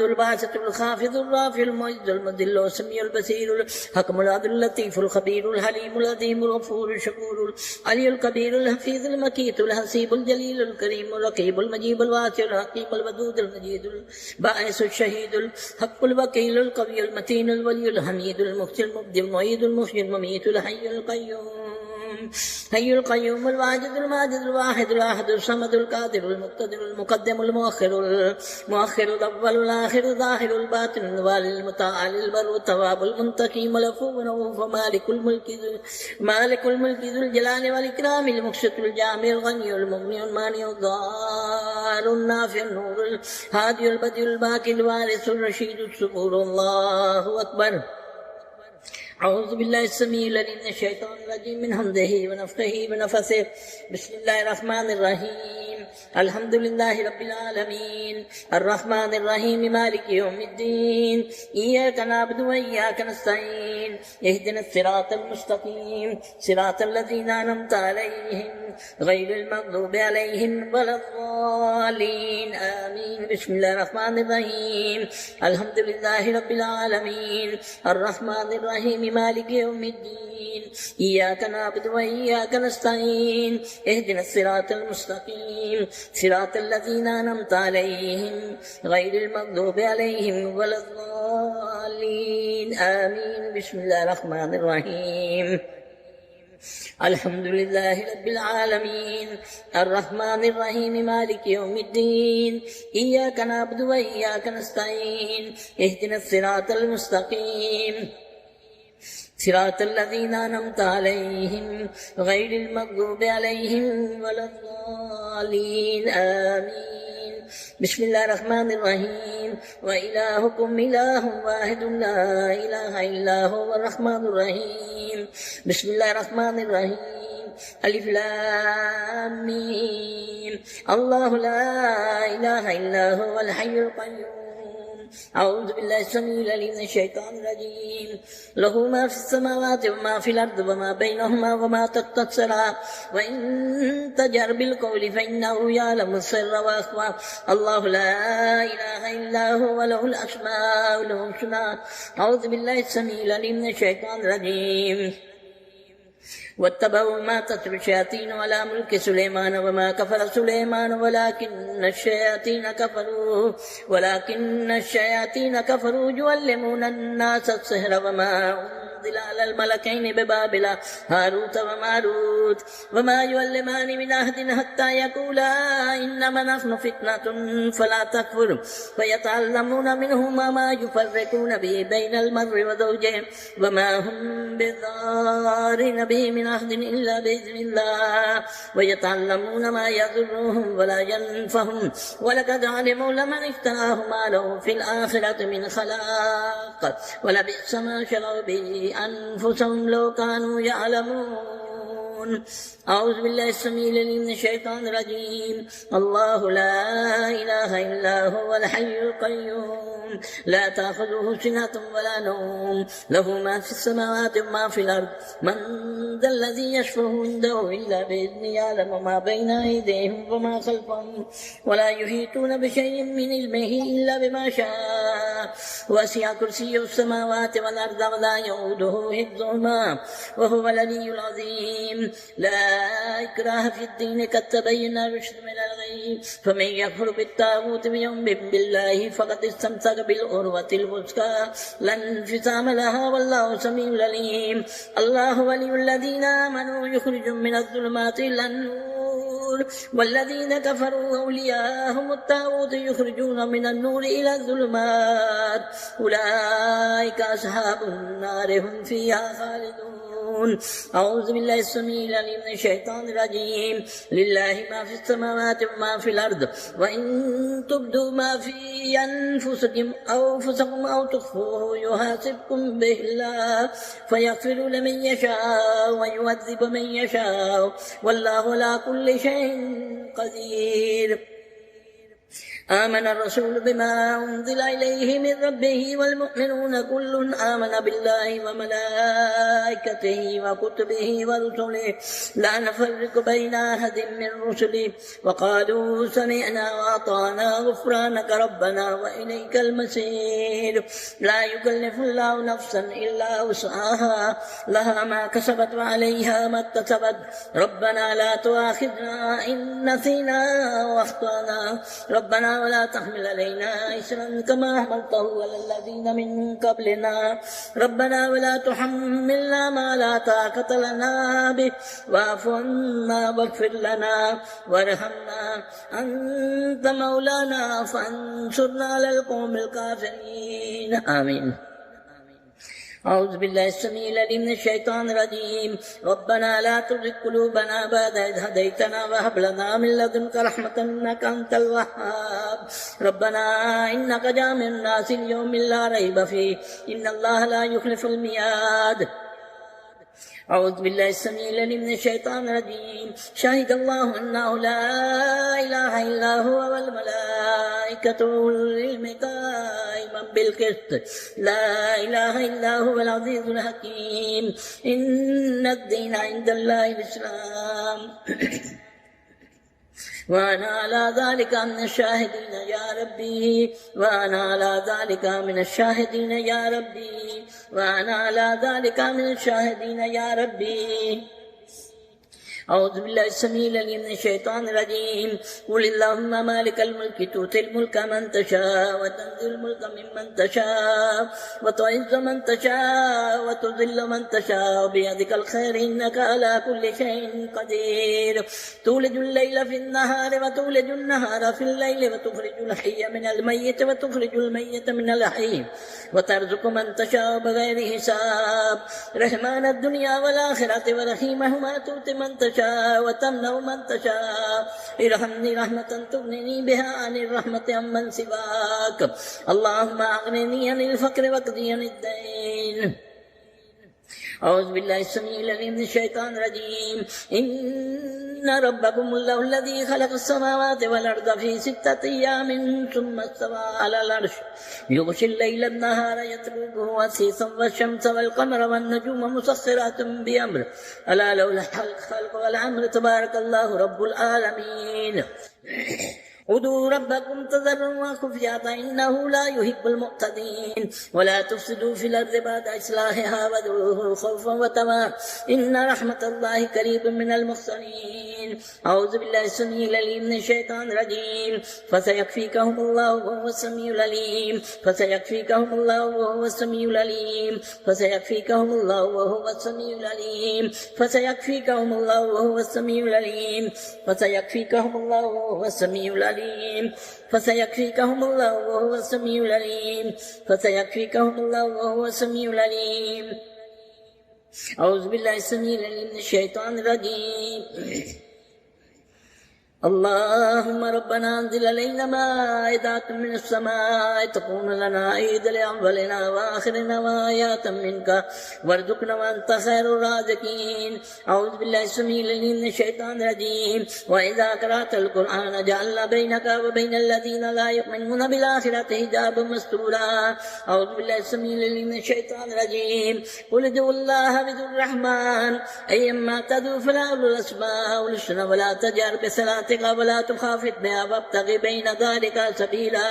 الباسط الخافض الرافع المعز المذل السميع البصير الحكم العدل اللطيف الخبير الحليم العظيم الغفور الشكور العلي الكبير الحفيظ المكيت الحسيب الجليل الكريم الرقيب المجيب الواسع الحكيم الودود المجيد الباعث الشهيد الحق الوكيل القوي المتين الولي الحميد المحسن المبدع المعيد المحيي المميت الحي القيوم الواجد الماجد الواحد الأحد الصمد القادر المقتدر المقدم المؤخر الأول الآخر الظاهر الباطن الوالي المتعالي البر التواب المنتقم العفو الرؤوف مالك الملك ذو الجلال والإكرام المقسط الجامع الغني المغني المانع الضار النافع النور الهادي البديع الباقي الوارث الرشيد الصبور. الله أكبر. أعوذ بالله السميع العليم من الشيطان الرجيم من همزه ونفخه ونفثه. بسم الله الرحمن الرحيم الحمد لله رب العالمين الرحمن الرحيم مالك يوم الدين إياك نعبد وإياك نستعين اهدنا الصراط المستقيم صراط الذين أنعمت عليهم غير المغضوب عليهم ولا الضالين آمين. بسم الله الرحمن الرحيم الحمد لله رب العالمين الرحمن الرحيم مالك يوم الدين إياك نعبد وإياك نستعين اهدنا الصراط المستقيم صراط الذين أنعمت عليهم غير المغضوب عليهم ولا الضالين آمين. بسم الله الرحمن الرحيم الحمد لله رب العالمين الرحمن الرحيم مالك يوم الدين إياك نعبد وإياك نستعين اهدنا الصراط المستقيم صراط الذين أنعمت عليهم غير المغضوب عليهم ولا الضالين آمين. بسم الله الرحمن الرحيم وإلهكم إله واحد لا إله إلا هو الرحمن الرحيم. بسم الله الرحمن الرحيم ألف لام ميم الله لا إله إلا هو الحي القيوم. أعوذ بالله السميع العليم من الشيطان الرجيم له ما في السماوات وما في الأرض وما بينهما وما تحت الثرى وإن تجهر بالقول فإنه يعلم السر وأخفى. الله لا إله إلا هو له الأسماء الحسنى. أعوذ بالله السميع العليم من الشيطان الرجيم واتبعوا ما تتلو الشياطين على ملك سليمان وما كفر سليمان ولكن الشياطين كفروا يعلمون الناس السحر وما أنزل على الملكين ببابل هاروت وماروت وما يعلمان من أحد حتى يقولا إنما نحن فتنة فلا تكفر فيتعلمون منهما ما يفرقون به بين المرء وزوجه وما هم بضارين به من أحد إلا بإذن الله ويتعلمون ما يضرهم ولا ينفعهم ولقد علموا لمن اشتراه ما له في الآخرة من خلاق ولبئس ما شروا به أنفسهم لو كانوا يعلمون. أعوذ بالله السميع العليم من الشيطان الرجيم الله لا إله إلا هو الحي القيوم لا تأخذه سنة ولا نوم له ما في السماوات وما في الأرض من ذا الذي يشفع عنده إلا بإذنه يعلم ما بين أيديهم وما خلفهم ولا يحيطون بشيء من علمه إلا بما شاء وسع كرسيه السماوات والأرض ولا يؤوده حفظهما وهو العلي العظيم. لا إكراه في الدين قد تبين الرشد من الغي فمن يكفر بالطاغوت ويؤمن بالله فقد استمسك بالعروة الوثقى لا انفصام لها والله سميع عليم. الله ولي الذين آمنوا يخرجهم من الظلمات إلى النور والذين كفروا أولياءهم الطاغوت يخرجون من النور إلى الظلمات أولئك أصحاب النار هم فيها خالدون. يعملون أعوذ بالله السميع العليم من الشيطان الرجيم لله ما في السماوات وما في الأرض وإن تبدوا ما في أنفسكم أو تخفوه يحاسبكم به الله فيغفر لمن يشاء ويعذب من يشاء والله على كل شيء قدير آمن الرسول بما أنزل إليه من ربه والمؤمنون كل آمن بالله وملائكته وكتبه ورسله لا نفرق بين أحد من رسله وقالوا سمعنا وأطعنا غفرانك ربنا وإليك المصير لا يكلف الله نفسا إلا وسعها لها ما كسبت وعليها ما اكتسبت ربنا لا تؤاخذنا إن نسينا وأخطأنا ربنا ولا تحمل علينا إصرا كما حملته على الذين من قبلنا ربنا ولا تحملنا ما لا طاقة لنا به واعف عنا واغفر لنا وارحمنا أنت مولانا فانصرنا على القوم الكافرين آمين أعوذ بالله السميع العليم من الشيطان الرجيم ربنا لا تزغ قلوبنا بعد إذ هديتنا وهب لنا من لدنك رحمة إنك أنت الوهاب ربنا إنك جامع الناس ليوم لا ريب فيه إن الله لا يخلف الميعاد أعوذ بالله السميع العليم من الشيطان الرجيم شهد الله أنه لا إله إلا هو والملائكة وأولو العلم قائما بالقسط لا إله إلا هو العزيز الحكيم إن الدين عند الله الإسلام وأنا على ذلك من الشاهدين يا ربي وأنا على ذلك من الشاهدين يا ربي وأنا على ذلك من الشاهدين يا ربي أعوذ بالله السميع العليم من الشيطان الرجيم قل اللهم مالك الملك تؤتي الملك من تشاء وتنزع الملك ممن تشاء وتعز من تشاء وتذل من تشاء بيدك الخير إنك على كل شيء قدير تولج الليل في النهار وتولج النهار في الليل وتخرج الحي من الميت وتخرج الميت من الحي وترزق من تشاء بغير حساب رحمن الدنيا والآخرة ورحيمهما تؤتي من تشاء وتمنع من تشاء ارحمني رحمة تغنني بها عن الرحمة عمن سواك اللهم أغنني عن الفقر واقضي عن الدين أعوذ بالله السميع العليم من الشيطان الرجيم إن ربكم الله الذي خلق السماوات والأرض في 6 أيام ثم استوى على العرش يغشي الليل النهار يطلبه حثيثا والشمس والقمر والنجوم مسخرات بأمره ألا له الخلق والأمر تبارك الله رب العالمين ادعوا ربكم تضرعا وخفية إنه لا يحب المعتدين ولا تفسدوا في الأرض بعد إصلاحها وادعوه خوفا وطمعا إن رحمة الله قريب من المحسنين أعوذ بالله السميع العليم من الشيطان الرجيم فسيكفيكهم الله وهو السميع العليم فسيكفيكهم الله وهو السميع العليم فسيكفيكهم الله وهو السميع العليم فسيكفيكهم الله وهو السميع العليم فسيكفيكهم الله وهو السميع العليم فسيكفيكهم الله وهو السميع العليم فسيكفيكهم الله وهو السميع العليم أعوذ بالله السميع العليم من الشيطان الرجيم اللهم ربنا انزل علينا مائدة من السماء تكون لنا عيدا لأولنا وآخرنا وآيات منك وارزقنا وأنت خير الرازقين أعوذ بالله السميع العليم من الشيطان الرجيم وإذا قرأت القرآن جعلنا بينك وبين الذين لا يؤمنون بالآخرة حجابا مستورا أعوذ بالله السميع العليم من الشيطان الرجيم قل ادعوا الله وادعوا الرحمن أيما تدعوا فله الأسماء الحسنى ولا تجهر بصلاتك ولا تخافت بها وابتغ بين ذلك سبيلا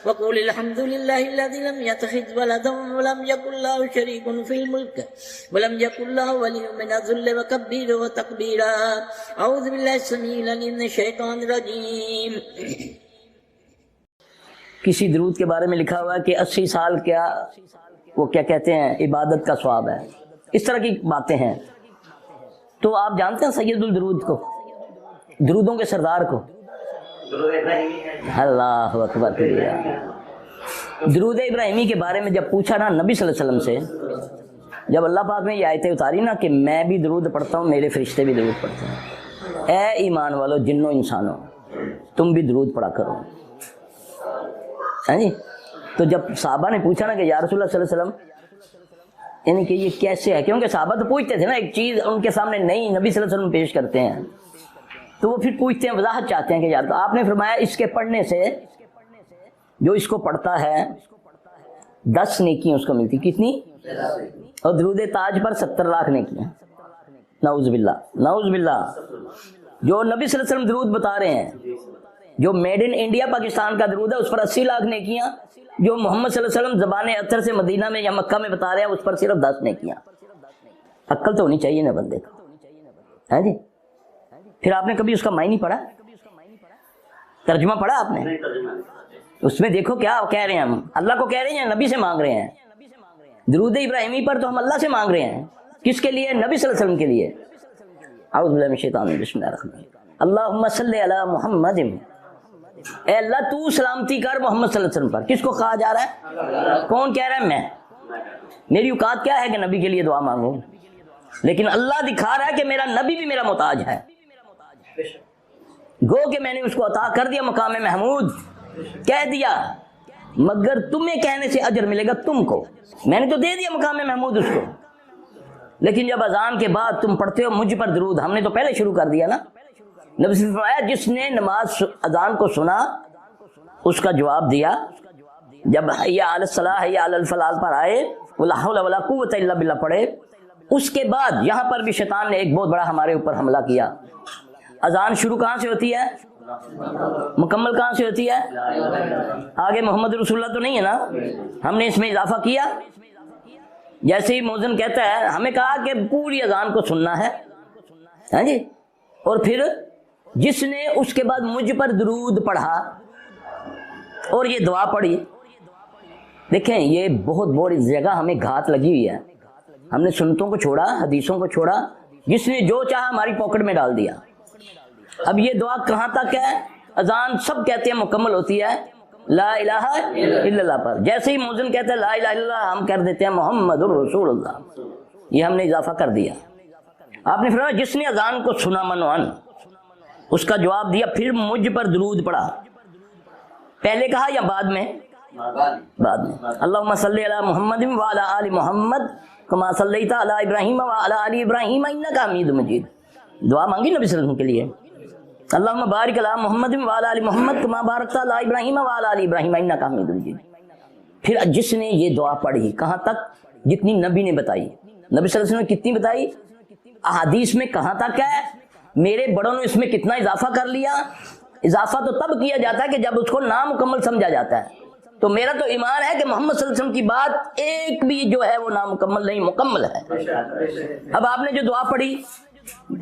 وقل الحمد لله الذي لم يتخذ ولدا ولم يكن له شريك في الملك ولم يكن له ولي من الذل وكبره وتكبيرا أعوذ بالله السميع العليم من الشيطان الرجيم کسی درود کے بارے میں لکھا ہوا ہے کہ 80 سال کیا وہ کیا کہتے ہیں عبادت کا ثواب ہے، اس طرح کی باتیں ہیں۔ تو آپ جانتے ہیں سید الدرود کو، درودوں کے سردار کو؟ اللہ اکبر کبیرہ۔ درود ابراہیمی کے بارے میں جب پوچھا نا نبی صلی اللہ علیہ وسلم سے جب اللہ پاک نے یہ آیتیں اتاری نا کہ میں بھی درود پڑھتا ہوں، میرے فرشتے بھی درود پڑھتے ہیں، اے ایمان والو جنوں انسانوں تم بھی درود پڑھا کرو. ہاں جی. تو جب صحابہ نے پوچھا نا کہ یا رسول اللہ صلی اللہ علیہ وسلم یعنی کہ یہ کیسے ہے، کیونکہ صحابہ تو پوچھتے تھے نا، ایک چیز ان کے سامنے نئی نبی صلی اللہ علیہ وسلم پیش کرتے ہیں تو وہ پھر پوچھتے ہیں، وضاحت چاہتے ہیں کہ یار. تو آپ نے فرمایا اس کے پڑھنے سے جو اس کو پڑھتا ہے 10 نیکیاں اس کو ملتی. کتنی؟ اور درود تاج پر 70 لاکھ نیکیاں. نعوذ باللہ نعوذ باللہ. جو نبی صلی اللہ علیہ وسلم درود بتا رہے ہیں، جو میڈ ان انڈیا پاکستان کا درود ہے اس پر 80 لاکھ نیکیاں، جو محمد صلی اللہ علیہ وسلم زبان اطہر سے مدینہ میں یا مکہ میں بتا رہے ہیں اس پر صرف 10 نیکیاں. عقل تو ہونی چاہیے نا بندے کو. ہے جی. پھر آپ نے کبھی اس کا معنی پڑھا، ترجمہ پڑھا آپ نے؟ اس میں دیکھو کیا کہہ رہے ہیں، ہم اللہ کو کہہ رہے ہیں، نبی سے مانگ رہے ہیں. درود ابراہیمی پر تو ہم اللہ سے مانگ رہے ہیں، کس کے لیے؟ نبی صلی اللہ علیہ وسلم کے لیے. اعوذ باللہ من الشیطان الرجیم. بسم اللہ الرحمن الرحیم. اللہم صلی علی محمد. اے اللہ تو سلامتی کر محمد صلی اللہ علیہ وسلم پر. کس کو کہا جا رہا ہے؟ کون کہہ رہا ہے؟ میں. میری اوقات کیا ہے کہ نبی کے لیے دعا مانگوں؟ لیکن اللہ دکھا رہا ہے کہ میرا نبی بھی میرا محتاج ہے. گو کہ میں نے اس کو عطا کر دیا مقام محمود، کہہ دیا، مگر تمہیں کہنے سے اجر ملے گا تم کو. میں نے تو دے دیا مقام محمود اس کو، لیکن جب اذان کے بعد تم پڑھتے ہو مجھ پر درود، ہم نے تو پہلے شروع کر دیا نا. نبی صلی اللہ علیہ وسلم جس نے نماز اذان کو سنا اس کا جواب دیا. جب حی علی الصلاۃ حی علی الفلاح پر آئے ولا حول ولا قوت الا باللہ پڑھے، اس کے بعد یہاں پر بھی شیطان نے ایک بہت بڑا ہمارے اوپر حملہ کیا. اذان شروع کہاں سے ہوتی ہے؟ مکمل کہاں سے ہوتی ہے؟ آگے محمد رسول اللہ تو نہیں ہے نا، ہم نے اس میں اضافہ کیا. جیسے ہی مؤذن کہتا ہے، ہمیں کہا کہ پوری اذان کو سننا ہے. ہاں جی. اور پھر جس نے اس کے بعد مجھ پر درود پڑھا اور یہ دعا پڑھی، دیکھیں یہ بہت بڑی جگہ ہمیں گھات لگی ہوئی ہے. ہم نے سنتوں کو چھوڑا، حدیثوں کو چھوڑا، جس نے جو چاہا ہماری پاکٹ میں ڈال دیا. اب یہ دعا کہاں تک ہے؟ اذان سب کہتے ہیں مکمل ہوتی ہے لا الہ الا اللہ پر. جیسے ہی مؤذن کہتا ہے لا الہ الا اللہ، ہم کر دیتے ہیں محمد الرسول اللہ. یہ ہم نے اضافہ کر دیا. آپ نے فرمایا جس نے اذان کو سنا منوان، اس کا جواب دیا پھر مجھ پر درود پڑھا. پہلے کہا یا بعد میں؟ بعد میں. اللہم صلی علی محمد وعلی آل محمد کما صلیت علی ابراہیم وعلی آل ابراہیم انک حمید مجید. دعا مانگی نبی صلی اللہ علیہ وسلم کے لیے. اللہم بارک علی محمد وعلی آل محمد کما بارکت علی ابراہیم وعلی آل ابراہیم انک حمید مجید. پھر جس نے یہ دعا پڑھی کہاں تک؟ جتنی نبی نے بتائی. نبی صلی اللہ علیہ وسلم نے کتنی بتائی؟ احادیث میں کہاں تک ہے؟ میرے بڑوں نے اس میں کتنا اضافہ کر لیا؟ اضافہ تو تب کیا جاتا ہے کہ جب اس کو نامکمل سمجھا جاتا ہے. تو میرا تو ایمان ہے کہ محمد صلی اللہ علیہ وسلم کی بات ایک بھی جو ہے وہ نامکمل نہیں، مکمل ہے. اب آپ نے جو دعا پڑھی،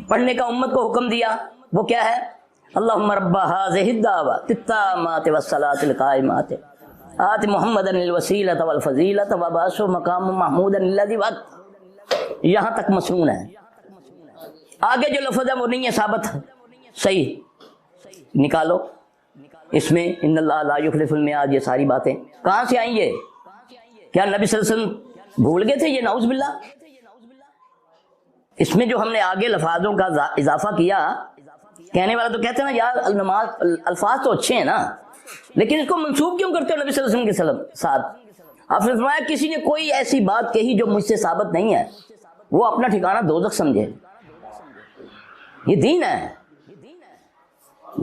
پڑھنے کا امت کو حکم دیا، وہ کیا ہے؟ اللہم رب ہذہ الدعوۃ التامۃ والصلاۃ القائمۃ آت محمدا الوسیلۃ والفضیلۃ وابعثہ مقاما محمودا الذی وعدتہ. یہاں تک مسنون ہے. آگے جو لفظ ہے وہ نہیں ہے ثابت صحیح. نکالو اس میں ان اللہ لا یخلف المیعاد. یہ ساری باتیں کہاں سے آئیں؟ یہ کیا نبی صلی اللہ علیہ وسلم بھول گئے تھے؟ یہ نعوذ باللہ. اس میں جو ہم نے آگے لفظوں کا اضافہ کیا، کہنے والا تو کہتے ہیں نا یار نماز الفاظ تو اچھے ہیں نا، لیکن اس کو منسوب کیوں کرتے ہو نبی صلی اللہ علیہ وسلم کے ساتھ؟ آپ نے فرمایا کسی نے کوئی ایسی بات کہی جو مجھ سے ثابت نہیں ہے، وہ اپنا ٹھکانہ دوزخ سمجھے. یہ دین ہے.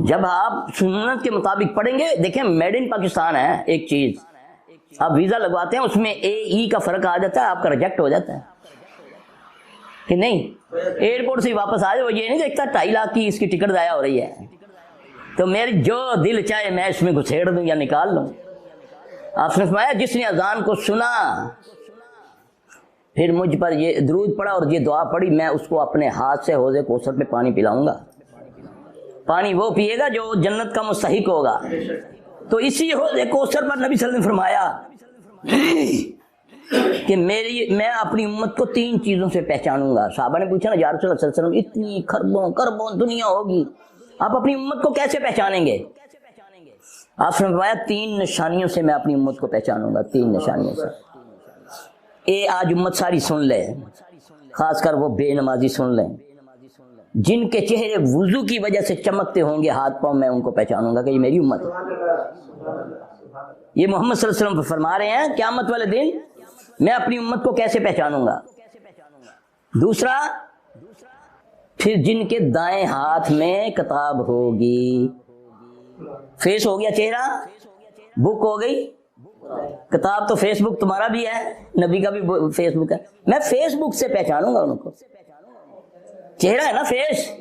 جب آپ سنت کے مطابق پڑھیں گے، دیکھیں میڈ ان پاکستان ہے ایک چیز، آپ ویزا لگواتے ہیں اس میں اے ای کا فرق آ جاتا ہے، آپ کا ریجیکٹ ہو جاتا ہے کہ نہیں. ایئرپورٹ سے واپس آ جائے، وہ یہ نہیں دیکھتا 2.5 لاکھ کی اس کی ٹکٹ ضائع ہو رہی ہے. تو میری جو دل چاہے میں اس میں گھسیڑ دوں یا نکال لوں. آپ نے فرمایا جس نے اذان کو سنا پھر مجھ پر یہ درود پڑھا اور یہ دعا پڑھی، میں اس کو اپنے ہاتھ سے حوض کوثر پہ پانی پلاؤں گا. پانی وہ پیے گا جو جنت کا مستحق ہوگا. تو اسی حوض کوثر پر نبی صلی اللہ علیہ وسلم نے فرمایا کہ میں اپنی امت کو 3 چیزوں سے پہچانوں گا. صحابہ نے پوچھا نا یا رسول اللہ صلی اللہ علیہ وسلم اتنی کربوں دنیا ہوگی، آپ اپنی امت کو کیسے پہچانیں گے؟ آپ نے فرمایا 3 نشانیوں سے میں اپنی امت کو پہچانوں گا. 3 نشانیوں سے. یہ آج امت ساری سن لے، خاص کر وہ بے نمازی سن لیں، جن کے چہرے وضو کی وجہ سے چمکتے ہوں گے ہاتھ پاؤں، میں ان کو پہچانوں گا کہ یہ میری امت ہے۔ یہ محمد صلی اللہ علیہ وسلم فرما رہے ہیں قیامت والے دن میں اپنی امت کو کیسے پہچانوں گا۔ دوسرا، پھر جن کے دائیں ہاتھ میں کتاب ہوگی، فیس ہو گیا چہرہ، بک ہو گئی کتاب، تو فیس بک تمہارا بھی ہے، نبی کا بھی فیس بک ہے، میں فیس بک سے پہچانوں گا ان کو، چہرہ ہے نا فیس۔